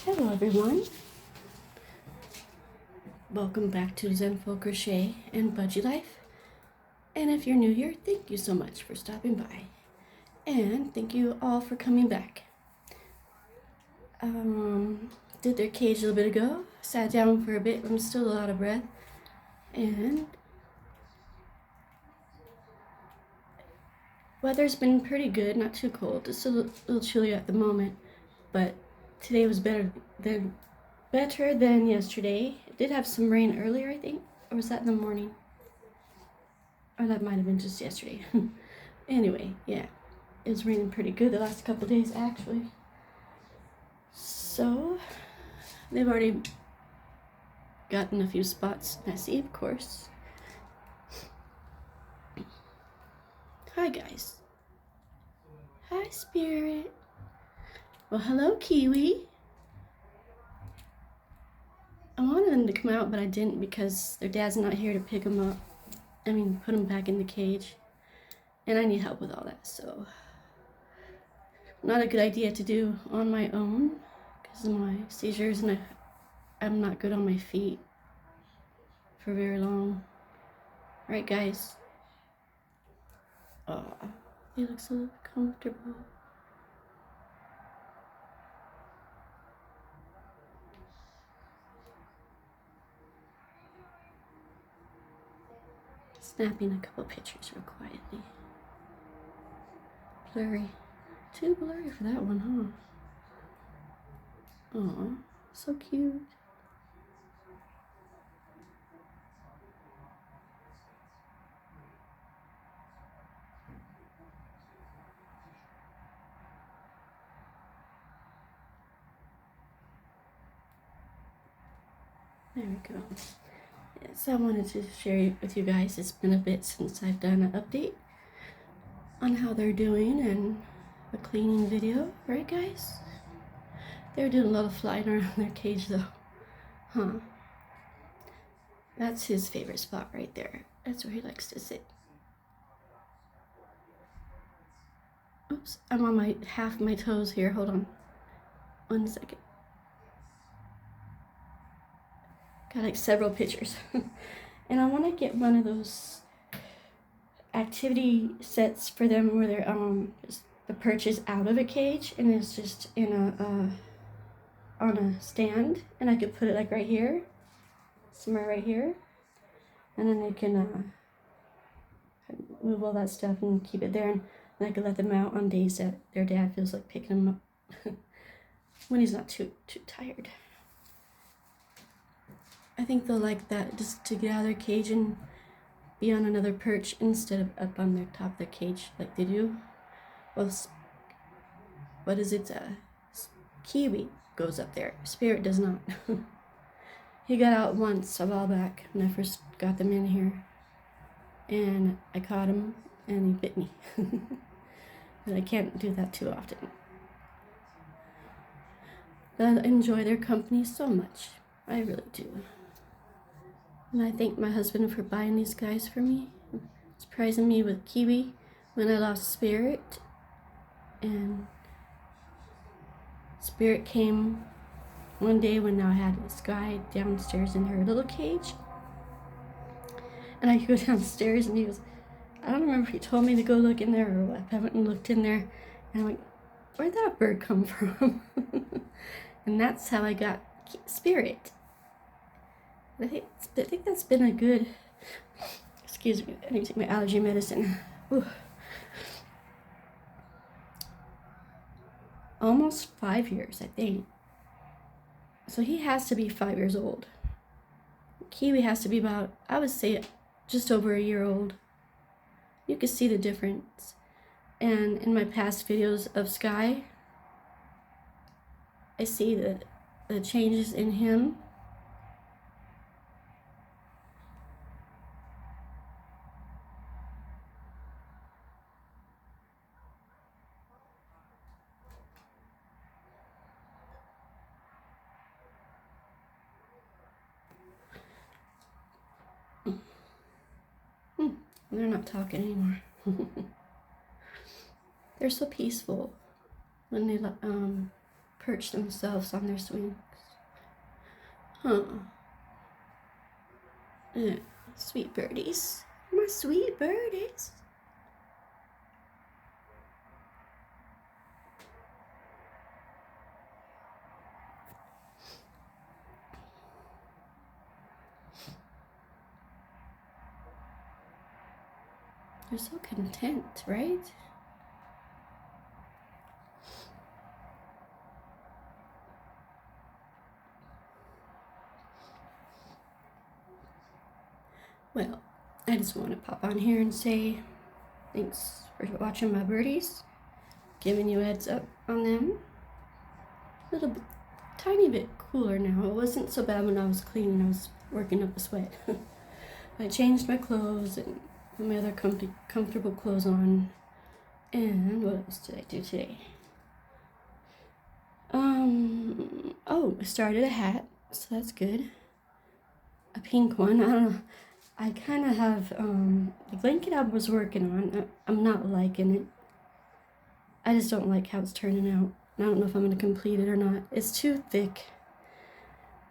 Hello everyone, welcome back to Zenful Crochet and Budgie Life. And if you're new here, thank you so much for stopping by. And thank you all for coming back. Did their cage a little bit ago, sat down for a bit, I'm still out of breath. And weather's been pretty good, not too cold, just a little chilly at the moment. But today was better than yesterday. It did have some rain earlier, I think, or was that in the morning? Or that might have been just yesterday. Anyway, yeah, it was raining pretty good the last couple days actually. So they've already gotten a few spots messy, of course. Hi guys. Hi Spirit. Well, hello Kiwi. I wanted them to come out, but I didn't because their dad's not here to pick them up. Put them back in the cage. And I need help with all that, so not a good idea to do on my own because of my seizures, and I'm not good on my feet for very long. Right, guys? Oh, they look so comfortable. Snapping a couple pictures real quietly. Blurry. Too blurry for that one, huh? Aw, so cute. There we go. Yes, I wanted to share with you guys. It's been a bit since I've done an update on how they're doing and a cleaning video, right guys? They're doing a lot of flying around their cage though. Huh. That's his favorite spot right there. That's where he likes to sit. Oops, I'm on my half my toes here. Hold on. 1 second. Got like several pictures. And I want to get one of those activity sets for them where they're the perch is out of a cage and it's just in a on a stand, and I could put it like right here, somewhere right here, and then they can move all that stuff and keep it there, and I could let them out on days that their dad feels like picking them up when he's not too tired. I think they'll like that, just to get out of their cage and be on another perch instead of up on their top of their cage like they do. Well, what is it? Kiwi goes up there. Spirit does not. He got out once a while back when I first got them in here, and I caught him and he bit me. But I can't do that too often. But I enjoy their company so much. I really do. And I thank my husband for buying these guys for me, surprising me with Kiwi when I lost Spirit. And Spirit came one day when I had this guy downstairs in her little cage. And I go downstairs and he goes, I don't remember if he told me to go look in there or what. I went and looked in there and I'm like, where'd that bird come from? And that's how I got Spirit. I think that's been a good, excuse me, I need to take my allergy medicine. Ooh. Almost 5 years, I think. So he has to be 5 years old. Kiwi has to be about, I would say, just over a year old. You can see the difference. And in my past videos of Sky, I see the changes in him. They're not talking anymore. They're so peaceful when they perch themselves on their swings. Huh. Yeah, sweet birdies. My sweet birdies. They're so content, right? Well, I just want to pop on here and say thanks for watching my birdies. Giving you a heads up on them. A little bit, tiny bit cooler now. It wasn't so bad when I was cleaning. I was working up a sweat. I changed my clothes and put my other comfortable clothes on. And what else did I do today? Oh, I started a hat, so that's good. A pink one. I don't know. I kind of have, the blanket I was working on, I'm not liking it. I just don't like how it's turning out. I don't know if I'm going to complete it or not. It's too thick.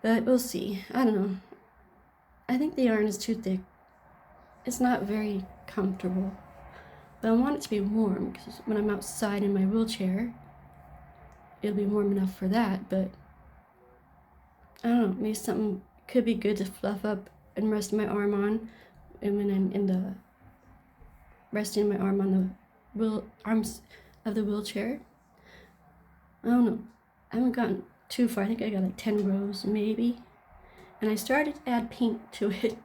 But we'll see. I don't know. I think the yarn is too thick. It's not very comfortable. But I want it to be warm, because when I'm outside in my wheelchair, it'll be warm enough for that. But I don't know. Maybe something could be good to fluff up and rest my arm on, and when I'm in the resting my arm on the arms of the wheelchair. I don't know. I haven't gotten too far. I think I got like 10 rows maybe, and I started to add pink to it.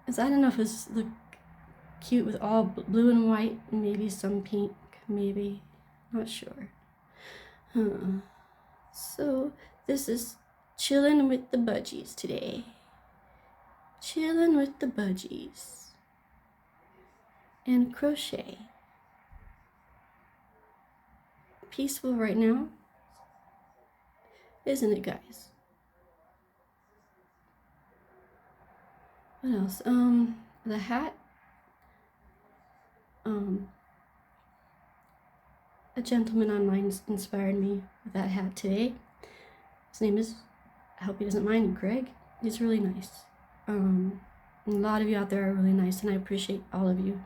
Cause I don't know if it's look cute with all blue and white, maybe some pink, maybe, not sure. So this is chilling with the Budgies today. Chilling with the Budgies. And crochet. Peaceful right now. Isn't it, guys? What else? The hat. A gentleman online inspired me with that hat today. His name is, I hope he doesn't mind, Greg. He's really nice. And a lot of you out there are really nice, and I appreciate all of you.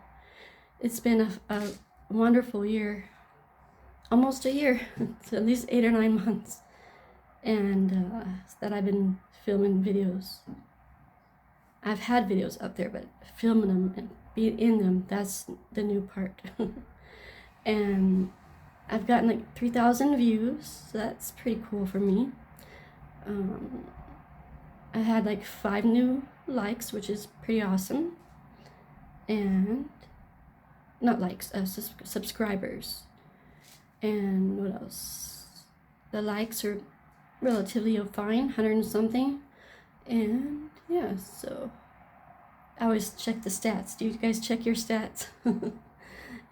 It's been a wonderful year, almost a year, it's at least 8 or 9 months, and that I've been filming videos. I've had videos up there, but filming them and being in them, that's the new part. And I've gotten like 3,000 views, so that's pretty cool for me. I had like 5 new likes, which is pretty awesome. And not likes, subscribers. And what else? The likes are relatively fine, 100 and something. And yeah, so I always check the stats. Do you guys check your stats?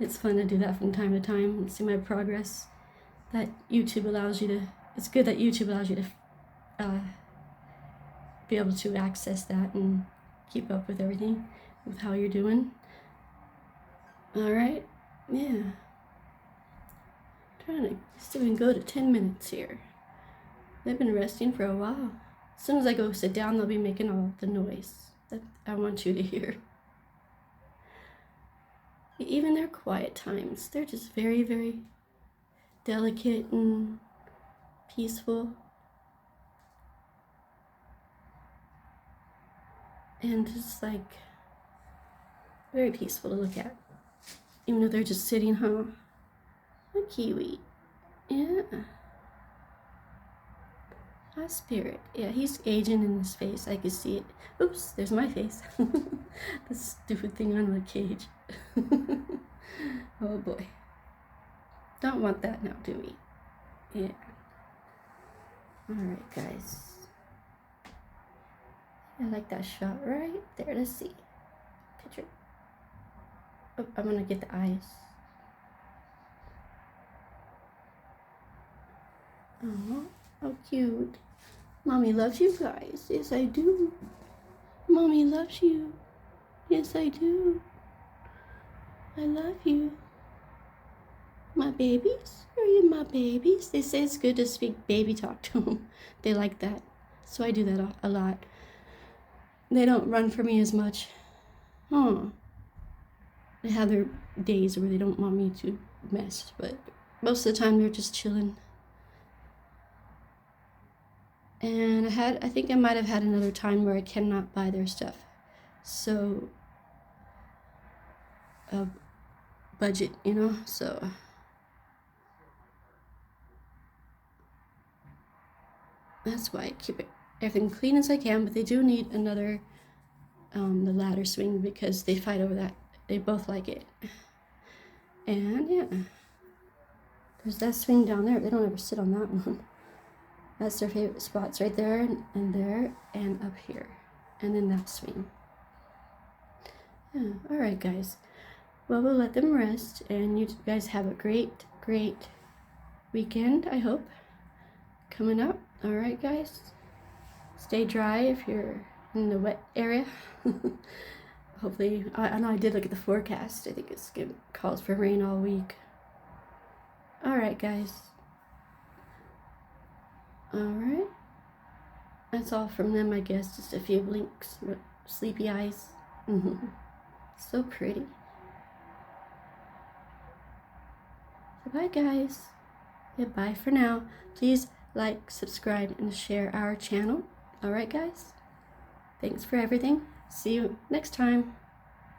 It's fun to do that from time to time and see my progress. That YouTube allows you to, it's good that YouTube allows you to be able to access that and keep up with everything, with how you're doing. Alright, yeah. Trying to see if we can go to 10 minutes here. They've been resting for a while. As soon as I go sit down, they'll be making all the noise that I want you to hear. Even their quiet times, they're just very, very delicate and peaceful. And just like very peaceful to look at. Even though they're just sitting, huh? A kiwi. Yeah. High spirit. Yeah, he's aging in his face. I can see it. Oops, there's my face. The stupid thing on the cage. Oh boy. Don't want that now, do we? Yeah. Alright, guys. I like that shot right there. Let's see. Picture. Oh, I'm gonna get the eyes. Oh, how cute. Mommy loves you guys. Yes, I do. Mommy loves you. Yes, I do. I love you. My babies? Are you my babies? They say it's good to speak baby talk to them. They like that. So I do that a lot. They don't run for me as much. Huh. They have their days where they don't want me to mess, but most of the time they're just chilling. And I think I might have had another time where I cannot buy their stuff. So, budget, you know, so. That's why I keep everything clean as I can, but they do need another, the ladder swing because they fight over that. They both like it. And yeah, there's that swing down there. They don't ever sit on that one. That's their favorite spots, right there and there and up here. And then that swing. Yeah, all right, guys. Well, we'll let them rest, and you guys have a great, great weekend, I hope, coming up. All right, guys. Stay dry if you're in the wet area. Hopefully, I know I did look at the forecast. I think it calls for rain all week. All right, guys. All right. That's all from them, I guess. Just a few blinks, sleepy eyes. So pretty. So bye, guys. Goodbye for now. Please like, subscribe, and share our channel. All right, guys. Thanks for everything. See you next time.